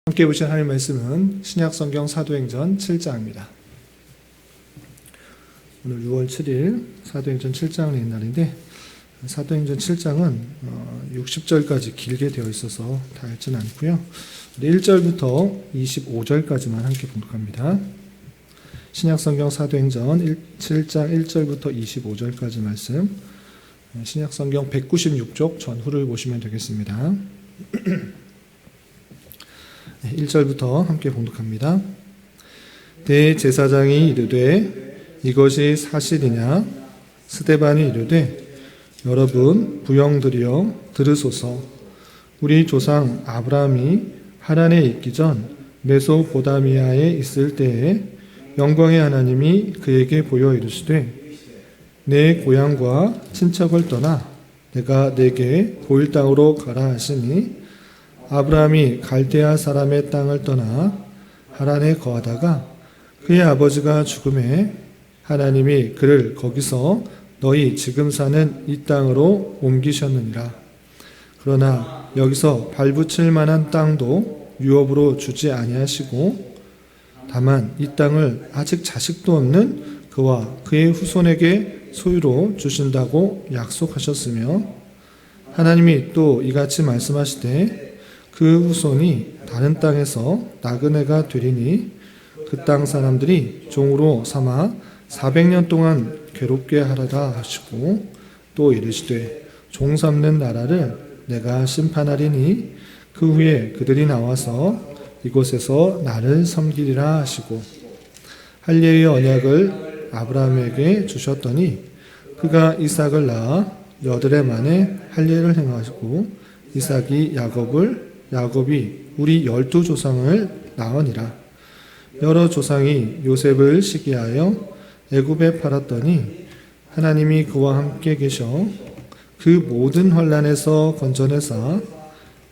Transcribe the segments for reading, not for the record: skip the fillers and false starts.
함께 보실 하나님의 말씀은 신약성경 사도행전 7장입니다. 오늘 6월 7일 사도행전 7장을 읽는 날인데, 사도행전 7장은 60절까지 길게 되어 있어서 다 읽지는 않고요. 1절부터 25절까지만 함께 봉독합니다. 신약성경 사도행전 7장 1절부터 25절까지 말씀, 신약성경 196쪽 전후를 보시면 되겠습니다. 1절부터 함께 봉독합니다. 대제사장이 이르되 이것이 사실이냐? 스데반이 이르되 여러분 부영들이여 들으소서. 우리 조상 아브라함이 하란에 있기 전 메소포다미아에 있을 때에 영광의 하나님이 그에게 보여 이르시되 내 고향과 친척을 떠나 내가 내게 보일 땅으로 가라 하시니 아브라함이 갈대아 사람의 땅을 떠나 하란에 거하다가 그의 아버지가 죽음에 하나님이 그를 거기서 너희 지금 사는 이 땅으로 옮기셨느니라. 그러나 여기서 발붙일 만한 땅도 유업으로 주지 아니하시고 다만 이 땅을 아직 자식도 없는 그와 그의 후손에게 소유로 주신다고 약속하셨으며 하나님이 또 이같이 말씀하시되 그 후손이 다른 땅에서 나그네가 되리니 그 땅 사람들이 종으로 삼아 400년 동안 괴롭게 하리라 하시고 또 이르시되 종 삼는 나라를 내가 심판하리니 그 후에 그들이 나와서 이곳에서 나를 섬기리라 하시고 할례의 언약을 아브라함에게 주셨더니 그가 이삭을 낳아 8해 만에 할례를 행하시고 이삭이 야곱이 우리 12조상을 낳으니라. 여러 조상이 요셉을 시기하여 애굽에 팔았더니 하나님이 그와 함께 계셔 그 모든 환난에서 건져내사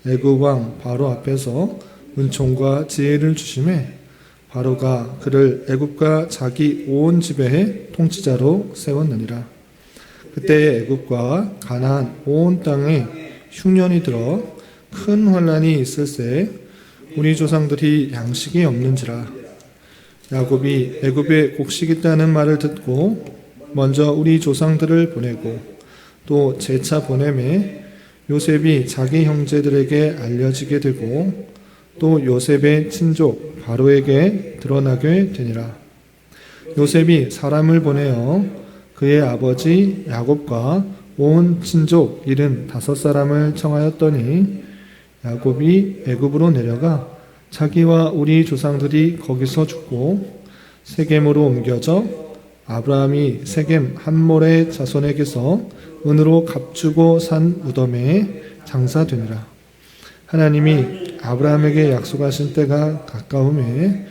애굽 왕 바로 앞에서 은총과 지혜를 주심에 바로가 그를 애굽과 자기 온 지배의 통치자로 세웠느니라. 그때 애굽과 가나안 온 땅에 흉년이 들어 큰 환난이 있을새 우리 조상들이 양식이 없는지라. 야곱이 애굽에 곡식 있다는 말을 듣고 먼저 우리 조상들을 보내고 또 재차 보내매 요셉이 자기 형제들에게 알려지게 되고 또 요셉의 친족 바로에게 드러나게 되니라. 요셉이 사람을 보내어 그의 아버지 야곱과 온 친족 75사람을 청하였더니 야곱이 애굽으로 내려가 자기와 우리 조상들이 거기서 죽고 세겜으로 옮겨져 아브라함이 세겜 함몰의 자손에게서 은으로 값주고 산 무덤에 장사되니라. 하나님이 아브라함에게 약속하신 때가 가까움에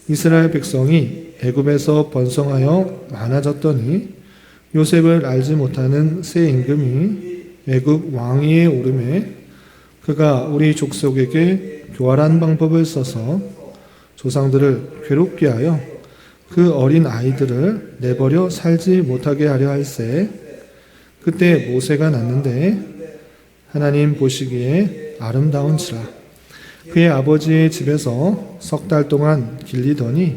이스라엘 백성이 애굽에서 번성하여 많아졌더니 요셉을 알지 못하는 새 임금이 애굽 왕위에 오르매 그가 우리 족속에게 교활한 방법을 써서 조상들을 괴롭게 하여 그 어린 아이들을 내버려 살지 못하게 하려 할세. 그때 모세가 났는데 하나님 보시기에 아름다운지라. 그의 아버지의 집에서 3달 동안 길리더니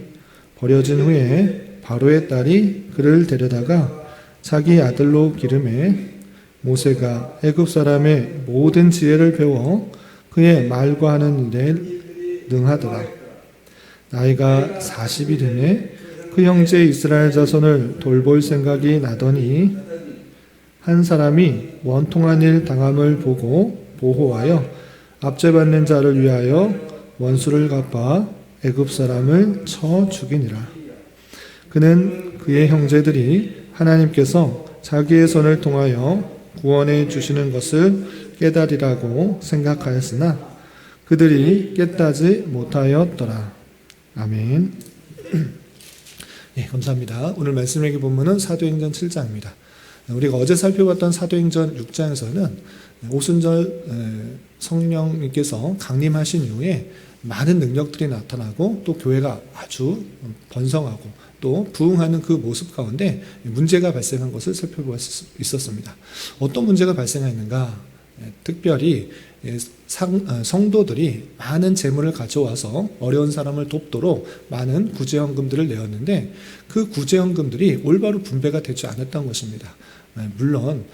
버려진 후에 바로의 딸이 그를 데려다가 자기 아들로 기르매 모세가 애굽 사람의 모든 지혜를 배워 그의 말과 하는 일에 능하더라. 나이가 40이 되매 그 형제 이스라엘 자손을 돌볼 생각이 나더니 한 사람이 원통한 일 당함을 보고 보호하여 압제받는 자를 위하여 원수를 갚아 애굽 사람을 쳐 죽이니라. 그는 그의 형제들이 하나님께서 자기의 손을 통하여 구원해 주시는 것을 깨달으라고 생각하였으나 그들이 깨닫지 못하였더라. 아멘. 예, 감사합니다. 오늘 말씀의 본문은 사도행전 7장입니다. 우리가 어제 살펴봤던 사도행전 6장에서는 오순절 성령님께서 강림하신 이후에 많은 능력들이 나타나고 또 교회가 아주 번성하고 또 부흥하는 그 모습 가운데 문제가 발생한 것을 살펴볼 수 있었습니다. 어떤 문제가 발생했는가? 특별히 성도들이 많은 재물을 가져와서 어려운 사람을 돕도록 많은 구제헌금들을 내었는데 그 구제헌금들이 올바로 분배가 되지 않았던 것입니다. 물론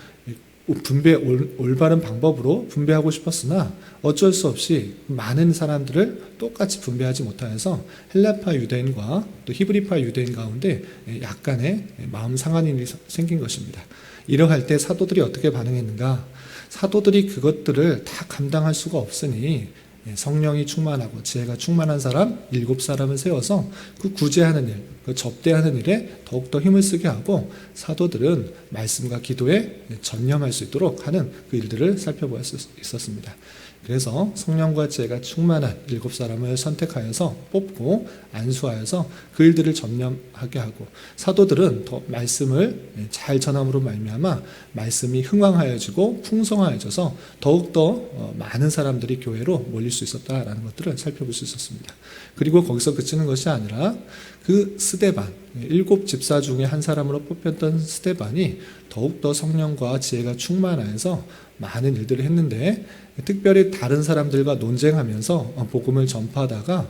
올바른 방법으로 분배하고 싶었으나 어쩔 수 없이 많은 사람들을 똑같이 분배하지 못하여서 헬라파 유대인과 또 히브리파 유대인 가운데 약간의 마음 상한 일이 생긴 것입니다. 이러할 때 사도들이 어떻게 반응했는가? 사도들이 그것들을 다 감당할 수가 없으니 성령이 충만하고 지혜가 충만한 사람 7사람을 세워서 그 구제하는 일, 그 접대하는 일에 더욱더 힘을 쓰게 하고 사도들은 말씀과 기도에 전념할 수 있도록 하는 그 일들을 살펴볼 수 있었습니다. 그래서 성령과 지혜가 충만한 7사람을 선택하여서 뽑고 안수하여서 그 일들을 전념하게 하고 사도들은 더 말씀을 잘 전함으로 말미암아 말씀이 흥왕하여지고 풍성하여져서 더욱더 많은 사람들이 교회로 몰릴 수 있었다라는 것들을 살펴볼 수 있었습니다. 그리고 거기서 그치는 것이 아니라 그 스데반, 7 집사 중에 한 사람으로 뽑혔던 스데반이 더욱더 성령과 지혜가 충만하여서 많은 일들을 했는데 특별히 다른 사람들과 논쟁하면서 복음을 전파하다가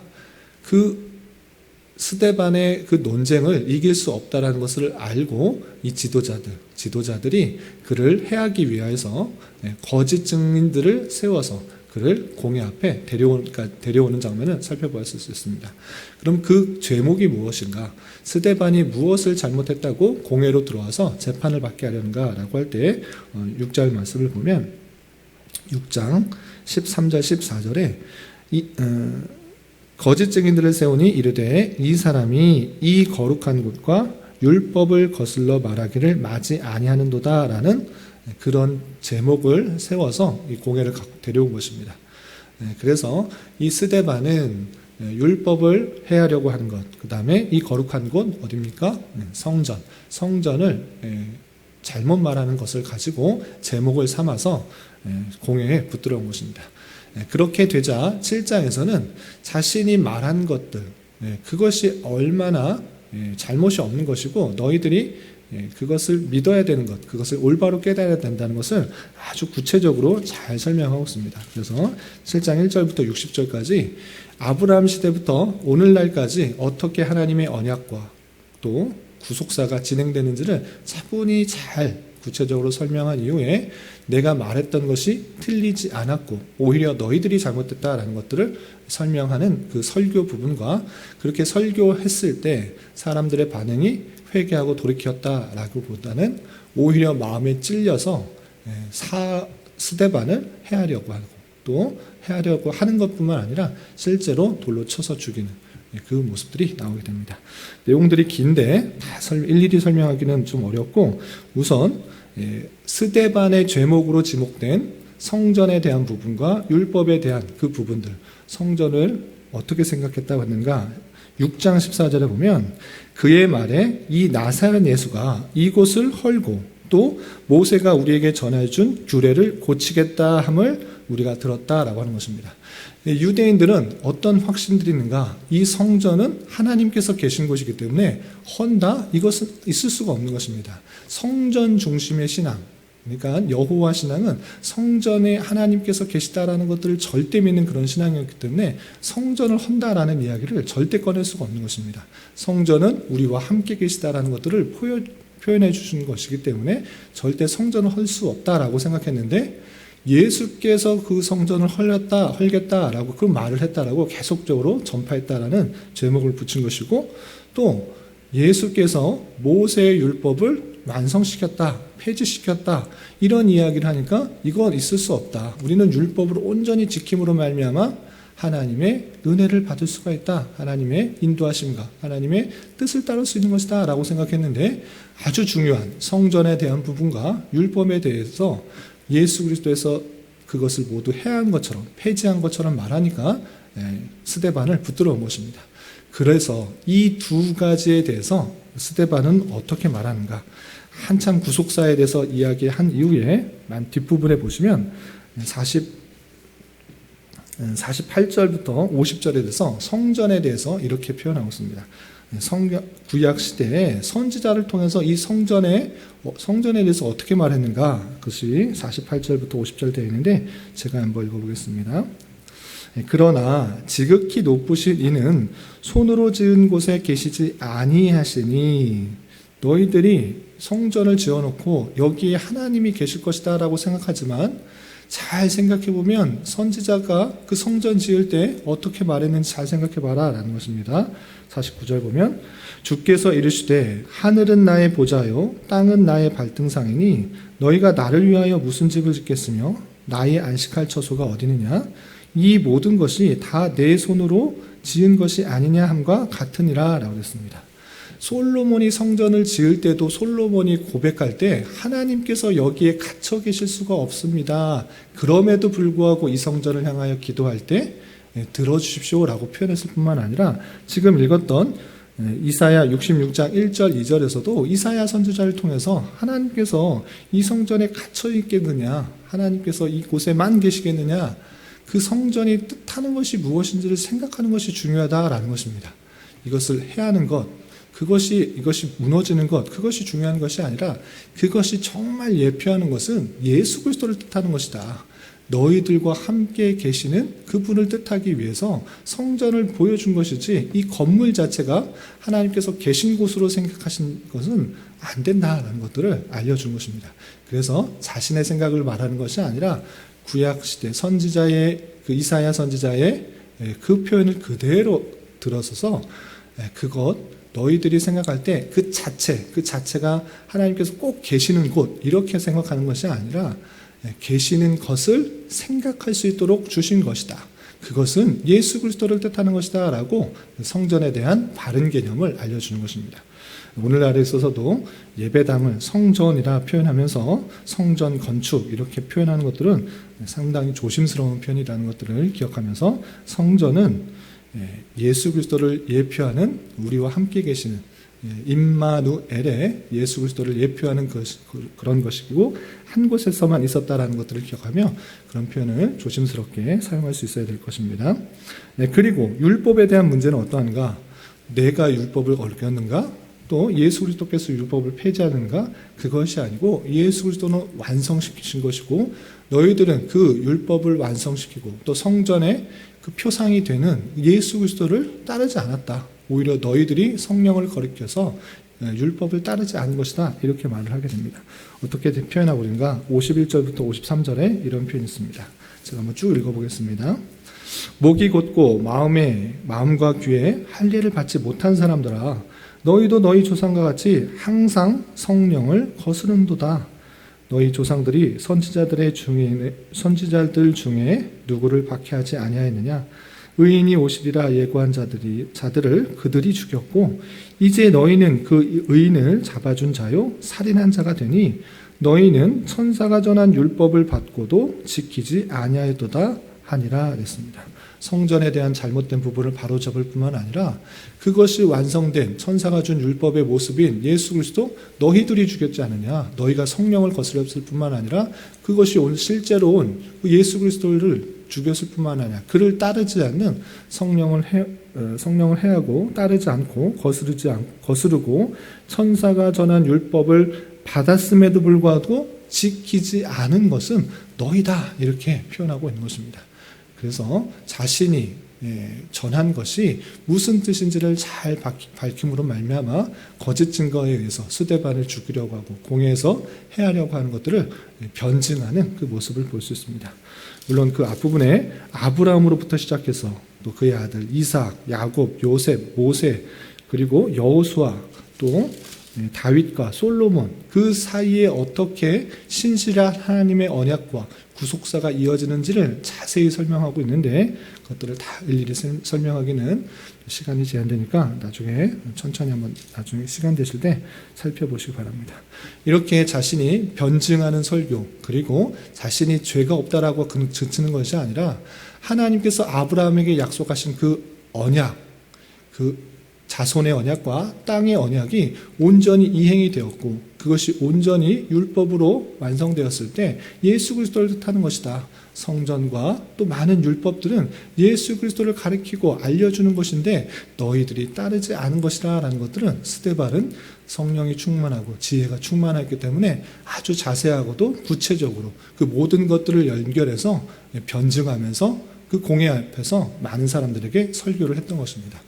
그 스데반의 그 논쟁을 이길 수 없다라는 것을 알고 이 지도자들이 그를 해하기 위해서 거짓 증인들을 세워서 그를 공회 앞에 데려오는 장면을 살펴볼 수 있습니다. 그럼 그 죄목이 무엇인가? 스데반이 무엇을 잘못했다고 공회로 들어와서 재판을 받게 하려는가? 라고 할 때 6절 말씀을 보면 6장 13절 14절에 거짓 증인들을 세우니 이르되 이 사람이 이 거룩한 곳과 율법을 거슬러 말하기를 마지 아니하는도다 라는 그런 제목을 세워서 이 공회를 데려온 것입니다. 그래서 이 스데반은 율법을 해하려고 하는 것, 그 다음에 이 거룩한 곳 어디입니까? 성전을 잘못 말하는 것을 가지고 제목을 삼아서 공회에 붙들어온 것입니다. 그렇게 되자 7장에서는 자신이 말한 것들, 그것이 얼마나 잘못이 없는 것이고 너희들이 그것을 믿어야 되는 것, 그것을 올바로 깨달아야 된다는 것을 아주 구체적으로 잘 설명하고 있습니다. 그래서 7장 1절부터 60절까지 아브라함 시대부터 오늘날까지 어떻게 하나님의 언약과 또 구속사가 진행되는지를 차분히 잘 구체적으로 설명한 이후에 내가 말했던 것이 틀리지 않았고 오히려 너희들이 잘못됐다라는 것들을 설명하는 그 설교 부분과 그렇게 설교했을 때 사람들의 반응이 회개하고 돌이켰다라고 보다는 오히려 마음에 찔려서 스데반을 해하려고 하고 또 해하려고 하는 것뿐만 아니라 실제로 돌로 쳐서 죽이는 그 모습들이 나오게 됩니다. 내용들이 긴데 다 일일이 설명하기는 좀 어렵고 우선 스데반의 죄목으로 지목된 성전에 대한 부분과 율법에 대한 그 부분들, 성전을 어떻게 생각했다고 했는가? 6장 14절에 보면 그의 말에 이 나사렛 예수가 이곳을 헐고 또 모세가 우리에게 전해준 규례를 고치겠다 함을 우리가 들었다라고 하는 것입니다. 유대인들은 어떤 확신들이 있는가? 이 성전은 하나님께서 계신 곳이기 때문에 헌다? 이것은 있을 수가 없는 것입니다. 성전 중심의 신앙, 그러니까 여호와 신앙은 성전에 하나님께서 계시다라는 것들을 절대 믿는 그런 신앙이었기 때문에 성전을 헌다라는 이야기를 절대 꺼낼 수가 없는 것입니다. 성전은 우리와 함께 계시다라는 것들을 표현해 주신 것이기 때문에 절대 성전을 헐 수 없다라고 생각했는데 예수께서 그 성전을 헐겠다라고 그 말을 했다라고 계속적으로 전파했다라는 제목을 붙인 것이고 또 예수께서 모세의 율법을 완성시켰다, 폐지시켰다 이런 이야기를 하니까 이건 있을 수 없다. 우리는 율법을 온전히 지킴으로 말미암아 하나님의 은혜를 받을 수가 있다. 하나님의 인도하심과 하나님의 뜻을 따를 수 있는 것이다 라고 생각했는데 아주 중요한 성전에 대한 부분과 율법에 대해서 예수 그리스도에서 그것을 모두 해한 것처럼 폐지한 것처럼 말하니까 스데반을 붙들어 온 것입니다. 그래서 이 두 가지에 대해서 스데반은 어떻게 말하는가? 한참 구속사에 대해서 이야기한 이후에 뒷부분에 보시면 48절부터 50절에 대해서 성전에 대해서 이렇게 표현하고 있습니다. 구약 시대에 선지자를 통해서 이 성전에 대해서 어떻게 말했는가, 그것이 48절부터 50절 되어 있는데 제가 한번 읽어보겠습니다. 그러나 지극히 높으신 이는 손으로 지은 곳에 계시지 아니하시니, 너희들이 성전을 지어놓고 여기에 하나님이 계실 것이다 라고 생각하지만 잘 생각해보면 선지자가 그 성전 지을 때 어떻게 말했는지 잘 생각해봐라 라는 것입니다. 49절 보면 주께서 이르시되 하늘은 나의 보좌요 땅은 나의 발등상이니 너희가 나를 위하여 무슨 집을 짓겠으며 나의 안식할 처소가 어디느냐, 이 모든 것이 다 내 손으로 지은 것이 아니냐 함과 같으니라 라고 했습니다. 솔로몬이 성전을 지을 때도 솔로몬이 고백할 때 하나님께서 여기에 갇혀 계실 수가 없습니다. 그럼에도 불구하고 이 성전을 향하여 기도할 때 들어주십시오라고 표현했을 뿐만 아니라 지금 읽었던 이사야 66장 1절 2절에서도 이사야 선지자를 통해서 하나님께서 이 성전에 갇혀 있겠느냐, 하나님께서 이곳에만 계시겠느냐, 그 성전이 뜻하는 것이 무엇인지를 생각하는 것이 중요하다라는 것입니다. 이것을 해하는 것, 이것이 무너지는 것, 그것이 중요한 것이 아니라 그것이 정말 예표하는 것은 예수 그리스도를 뜻하는 것이다. 너희들과 함께 계시는 그분을 뜻하기 위해서 성전을 보여준 것이지, 이 건물 자체가 하나님께서 계신 곳으로 생각하신 것은 안 된다라는 것들을 알려준 것입니다. 그래서 자신의 생각을 말하는 것이 아니라 구약시대 선지자의 그 이사야 선지자의 그 표현을 그대로 들어서서 너희들이 생각할 때 그 자체가 하나님께서 꼭 계시는 곳, 이렇게 생각하는 것이 아니라 계시는 것을 생각할 수 있도록 주신 것이다. 그것은 예수 그리스도를 뜻하는 것이다 라고 성전에 대한 바른 개념을 알려주는 것입니다. 오늘날에 있어서도 예배당을 성전이라 표현하면서 성전 건축 이렇게 표현하는 것들은 상당히 조심스러운 표현이라는 것들을 기억하면서 성전은 예수 그리스도를 예표하는, 우리와 함께 계시는 임마누엘의 예수 그리스도를 예표하는 그런 것이고 한 곳에서만 있었다라는 것들을 기억하며 그런 표현을 조심스럽게 사용할 수 있어야 될 것입니다. 그리고 율법에 대한 문제는 어떠한가? 내가 율법을 어겼는가? 또 예수 그리스도께서 율법을 폐지하는가? 그것이 아니고 예수 그리스도는 완성시키신 것이고 너희들은 그 율법을 완성시키고 또 성전의 그 표상이 되는 예수 그리스도를 따르지 않았다. 오히려 너희들이 성령을 거리켜서 율법을 따르지 않은 것이다. 이렇게 말을 하게 됩니다. 어떻게 표현하고 있는가? 51절부터 53절에 이런 표현이 있습니다. 제가 한번 쭉 읽어보겠습니다. 목이 곧고 마음과 귀에 할례를 받지 못한 사람들아, 너희도 너희 조상과 같이 항상 성령을 거스른도다. 너희 조상들이 선지자들 중에 누구를 박해하지 아니하였느냐? 의인이 오시리라 예고한 자들을 그들이 죽였고 이제 너희는 그 의인을 잡아준 자요 살인한 자가 되니 너희는 천사가 전한 율법을 받고도 지키지 아니하였도다 하니라 그랬습니다. 성전에 대한 잘못된 부분을 바로잡을 뿐만 아니라 그것이 완성된 천사가 준 율법의 모습인 예수 그리스도 너희들이 죽였지 않느냐, 너희가 성령을 거스렸을 뿐만 아니라 그것이 실제로 온 예수 그리스도를 죽였을 뿐만 아니라 그를 따르지 않는 성령을 해하고 따르지 않고 거스르고 천사가 전한 율법을 받았음에도 불구하고 지키지 않은 것은 너희다, 이렇게 표현하고 있는 것입니다. 그래서 자신이 전한 것이 무슨 뜻인지를 잘 밝힘으로 말미암아 거짓 증거에 의해서 스데반을 죽이려고 하고 공회에서 해하려고 하는 것들을 변증하는 그 모습을 볼 수 있습니다. 물론 그 앞부분에 아브라함으로부터 시작해서 또 그의 아들 이삭, 야곱, 요셉, 모세, 그리고 여호수아, 또 다윗과 솔로몬, 그 사이에 어떻게 신실한 하나님의 언약과 구속사가 이어지는지를 자세히 설명하고 있는데 그것들을 다 일일이 설명하기는 시간이 제한되니까 나중에 천천히 한번 나중에 시간 되실 때 살펴보시기 바랍니다. 이렇게 자신이 변증하는 설교, 그리고 자신이 죄가 없다라고 그치는 것이 아니라 하나님께서 아브라함에게 약속하신 그 언약, 그 자손의 언약과 땅의 언약이 온전히 이행이 되었고 그것이 온전히 율법으로 완성되었을 때 예수 그리스도를 뜻하는 것이다. 성전과 또 많은 율법들은 예수 그리스도를 가리키고 알려주는 것인데 너희들이 따르지 않은 것이라 라는 것들은 스데반은 성령이 충만하고 지혜가 충만했기 때문에 아주 자세하고도 구체적으로 그 모든 것들을 연결해서 변증하면서 그 공회 앞에서 많은 사람들에게 설교를 했던 것입니다.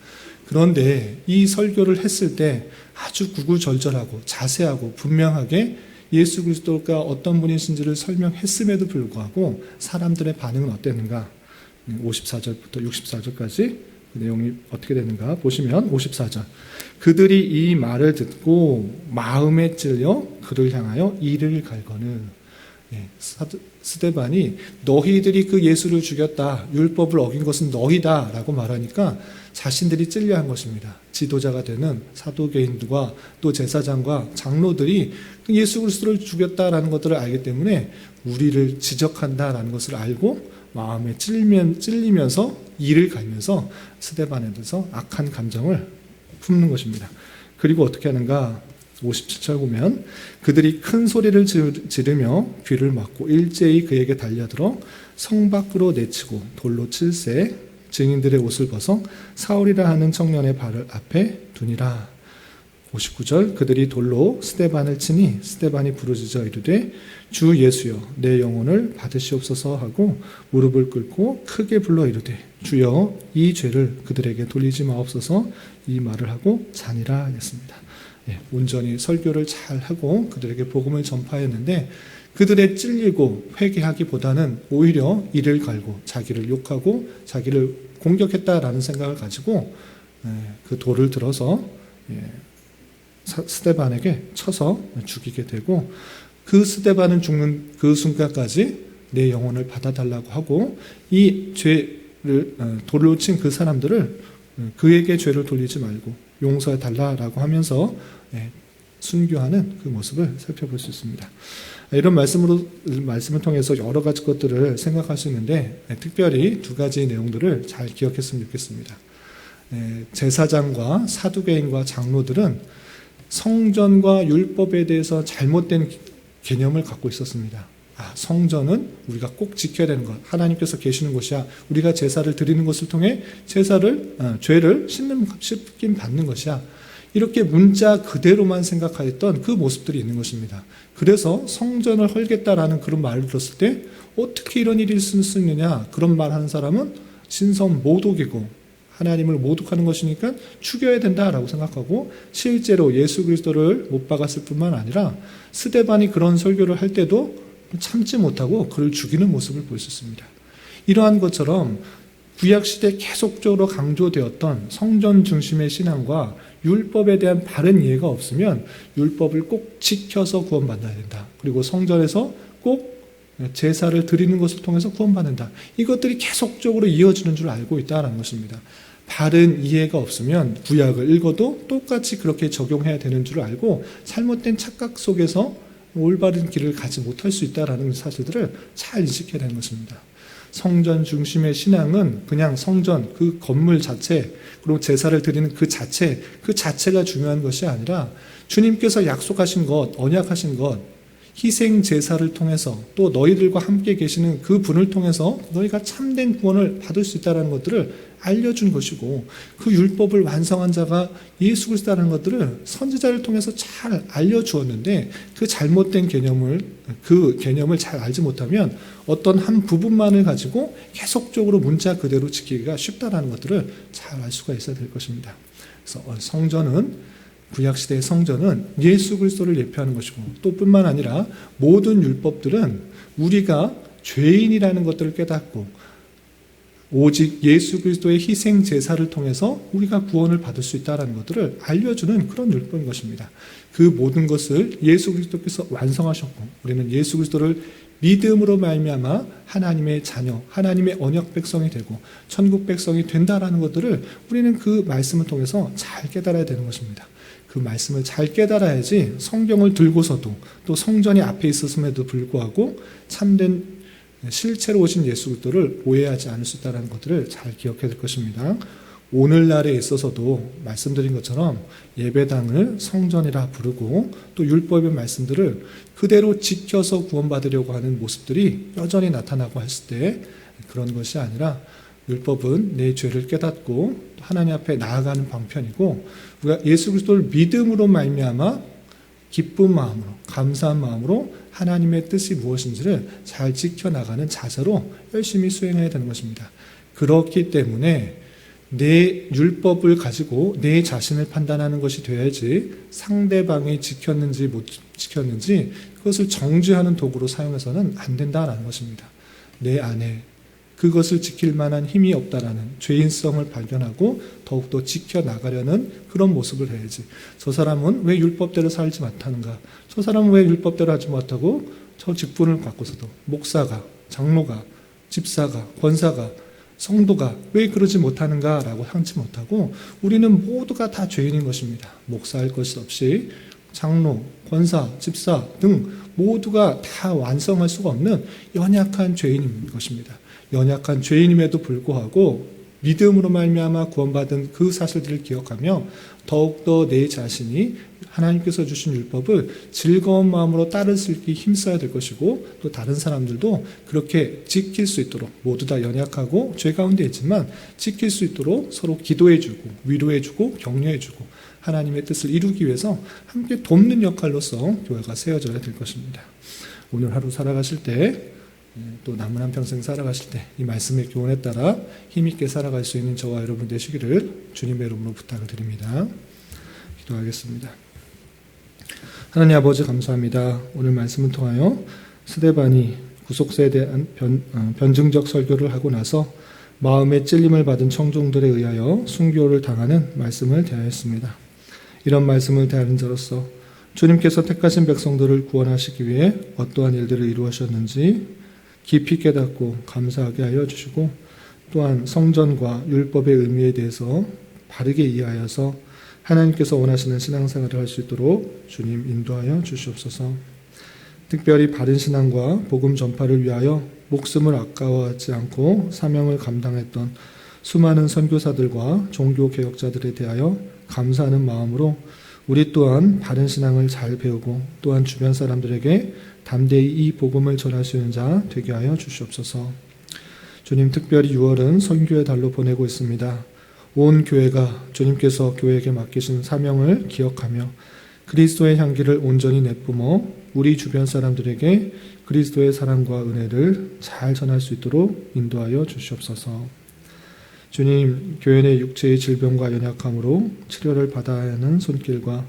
그런데 이 설교를 했을 때 아주 구구절절하고 자세하고 분명하게 예수 그리스도가 어떤 분이신지를 설명했음에도 불구하고 사람들의 반응은 어땠는가? 54절부터 64절까지 그 내용이 어떻게 되는가 보시면 54절 그들이 이 말을 듣고 마음에 찔려 그를 향하여 이를 갈거늘 스데반이 너희들이 그 예수를 죽였다. 율법을 어긴 것은 너희다 라고 말하니까 자신들이 찔려한 것입니다. 지도자가 되는 사도개인들과 또 제사장과 장로들이 예수 그리스도를 죽였다라는 것들을 알기 때문에 우리를 지적한다라는 것을 알고 마음에 찔리면서 이를 갈면서 스데반에 대해서 악한 감정을 품는 것입니다. 그리고 어떻게 하는가? 57절 보면 그들이 큰 소리를 지르며 귀를 막고 일제히 그에게 달려들어 성 밖으로 내치고 돌로 칠세 증인들의 옷을 벗어 사울이라 하는 청년의 발 앞에 두니라. 59절 그들이 돌로 스데반을 치니 스데반이 부르짖어 이르되 주 예수여 내 영혼을 받으시옵소서 하고 무릎을 꿇고 크게 불러 이르되 주여 이 죄를 그들에게 돌리지 마옵소서 이 말을 하고 자니라 하였습니다. 온전히 설교를 잘 하고 그들에게 복음을 전파했는데 그들의 찔리고 회개하기보다는 오히려 이를 갈고 자기를 욕하고 자기를 공격했다라는 생각을 가지고 그 돌을 들어서 스데반에게 쳐서 죽이게 되고 그 스데반은 죽는 그 순간까지 내 영혼을 받아달라고 하고 이 죄를 돌로 친 그 사람들을 그에게 죄를 돌리지 말고 용서해 달라라고 하면서 순교하는 그 모습을 살펴볼 수 있습니다. 이런 말씀을 통해서 여러 가지 것들을 생각할 수 있는데 특별히 두 가지 내용들을 잘 기억했으면 좋겠습니다. 제사장과 사두개인과 장로들은 성전과 율법에 대해서 잘못된 개념을 갖고 있었습니다. 성전은 우리가 꼭 지켜야 되는 것, 하나님께서 계시는 곳이야. 우리가 제사를 드리는 것을 통해 죄를 씻김 받는 것이야. 이렇게 문자 그대로만 생각하였던 그 모습들이 있는 것입니다. 그래서 성전을 헐겠다라는 그런 말을 들었을 때 어떻게 이런 일이 있을 수 있느냐, 그런 말하는 사람은 신성 모독이고 하나님을 모독하는 것이니까 죽여야 된다라고 생각하고 실제로 예수 그리스도를 못 박았을 뿐만 아니라 스데반이 그런 설교를 할 때도 참지 못하고 그를 죽이는 모습을 볼 수 있습니다. 이러한 것처럼 구약시대에 계속적으로 강조되었던 성전 중심의 신앙과 율법에 대한 바른 이해가 없으면 율법을 꼭 지켜서 구원받아야 된다. 그리고 성전에서 꼭 제사를 드리는 것을 통해서 구원받는다. 이것들이 계속적으로 이어지는 줄 알고 있다는 것입니다. 바른 이해가 없으면 구약을 읽어도 똑같이 그렇게 적용해야 되는 줄 알고 잘못된 착각 속에서 올바른 길을 가지 못할 수 있다는 사실들을 잘 인식해야 되는 것입니다. 성전 중심의 신앙은 그냥 성전, 그 건물 자체, 그리고 제사를 드리는 그 자체가 중요한 것이 아니라 주님께서 약속하신 것, 언약하신 것, 희생 제사를 통해서 또 너희들과 함께 계시는 그 분을 통해서 너희가 참된 구원을 받을 수 있다는 것들을 알려준 것이고 그 율법을 완성한 자가 예수 그리스도라는 것들을 선지자를 통해서 잘 알려주었는데 그 잘못된 그 개념을 잘 알지 못하면 어떤 한 부분만을 가지고 계속적으로 문자 그대로 지키기가 쉽다라는 것들을 잘 알 수가 있어야 될 것입니다. 그래서 구약시대의 성전은 예수 그리스도를 예표하는 것이고 또 뿐만 아니라 모든 율법들은 우리가 죄인이라는 것들을 깨닫고 오직 예수 그리스도의 희생 제사를 통해서 우리가 구원을 받을 수 있다는 것들을 알려주는 그런 율법인 것입니다. 그 모든 것을 예수 그리스도께서 완성하셨고 우리는 예수 그리스도를 믿음으로 말미암아 하나님의 자녀, 하나님의 언약 백성이 되고 천국 백성이 된다라는 것들을 우리는 그 말씀을 통해서 잘 깨달아야 되는 것입니다. 그 말씀을 잘 깨달아야지 성경을 들고서도 또 성전이 앞에 있었음에도 불구하고 참된 실체로 오신 예수 그리스도를 오해하지 않을 수 있다는 것들을 잘 기억해야 될 것입니다. 오늘날에 있어서도 말씀드린 것처럼 예배당을 성전이라 부르고 또 율법의 말씀들을 그대로 지켜서 구원받으려고 하는 모습들이 여전히 나타나고 했을 때 그런 것이 아니라 율법은 내 죄를 깨닫고 하나님 앞에 나아가는 방편이고 우리가 예수 그리스도를 믿음으로 말미암아 기쁜 마음으로 감사한 마음으로 하나님의 뜻이 무엇인지를 잘 지켜나가는 자세로 열심히 수행해야 되는 것입니다. 그렇기 때문에 내 율법을 가지고 내 자신을 판단하는 것이 되어야지 상대방이 지켰는지 못 지켰는지 그것을 정죄하는 도구로 사용해서는 안 된다라는 것입니다. 내 안에 그것을 지킬 만한 힘이 없다라는 죄인성을 발견하고 더욱더 지켜나가려는 그런 모습을 해야지. 저 사람은 왜 율법대로 살지 못하는가? 저 사람은 왜 율법대로 하지 못하고 저 직분을 갖고서도 목사가, 장로가, 집사가, 권사가, 성도가 왜 그러지 못하는가라고 향치 못하고 우리는 모두가 다 죄인인 것입니다. 목사할 것 없이 장로, 권사, 집사 등 모두가 다 완성할 수가 없는 연약한 죄인인 것입니다. 연약한 죄인임에도 불구하고 믿음으로 말미암아 구원받은 그 사실들을 기억하며 더욱더 내 자신이 하나님께서 주신 율법을 즐거운 마음으로 따를 수 있게 힘써야 될 것이고 또 다른 사람들도 그렇게 지킬 수 있도록 모두 다 연약하고 죄 가운데 있지만 지킬 수 있도록 서로 기도해주고 위로해주고 격려해주고 하나님의 뜻을 이루기 위해서 함께 돕는 역할로서 교회가 세워져야 될 것입니다. 오늘 하루 살아가실 때 또 남은 한평생 살아가실 때 이 말씀의 교훈에 따라 힘있게 살아갈 수 있는 저와 여러분 되시기를 주님의 이름으로 부탁을 드립니다. 기도하겠습니다. 하나님 아버지 감사합니다. 오늘 말씀을 통하여 스데반이 구속사에 대한 변증적 설교를 하고 나서 마음의 찔림을 받은 청중들에 의하여 순교를 당하는 말씀을 대하였습니다. 이런 말씀을 대하는 자로서 주님께서 택하신 백성들을 구원하시기 위해 어떠한 일들을 이루셨는지 깊이 깨닫고 감사하게 하여 주시고 또한 성전과 율법의 의미에 대해서 바르게 이해하여서 하나님께서 원하시는 신앙생활을 할 수 있도록 주님 인도하여 주시옵소서. 특별히 바른 신앙과 복음 전파를 위하여 목숨을 아까워하지 않고 사명을 감당했던 수많은 선교사들과 종교개혁자들에 대하여 감사하는 마음으로 우리 또한 바른 신앙을 잘 배우고 또한 주변 사람들에게 담대히 이 복음을 전할 수 있는 자 되게 하여 주시옵소서. 주님 특별히 6월은 선교의 달로 보내고 있습니다. 온 교회가 주님께서 교회에게 맡기신 사명을 기억하며 그리스도의 향기를 온전히 내뿜어 우리 주변 사람들에게 그리스도의 사랑과 은혜를 잘 전할 수 있도록 인도하여 주시옵소서. 주님, 교회 내 육체의 질병과 연약함으로 치료를 받아야 하는 손길과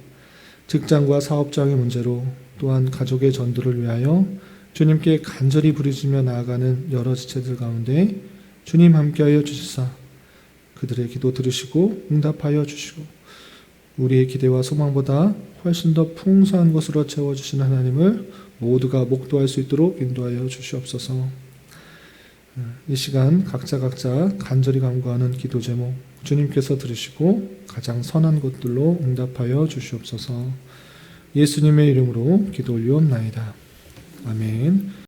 직장과 사업장의 문제로 또한 가족의 전도를 위하여 주님께 간절히 부르짖으며 나아가는 여러 지체들 가운데 주님 함께하여 주시사 그들의 기도 들으시고 응답하여 주시고 우리의 기대와 소망보다 훨씬 더 풍성한 것으로 채워주시는 하나님을 모두가 목도할 수 있도록 인도하여 주시옵소서. 이 시간 각자 간절히 간구하는 기도 제목 주님께서 들으시고 가장 선한 것들로 응답하여 주시옵소서. 예수님의 이름으로 기도 올리옵나이다. 아멘.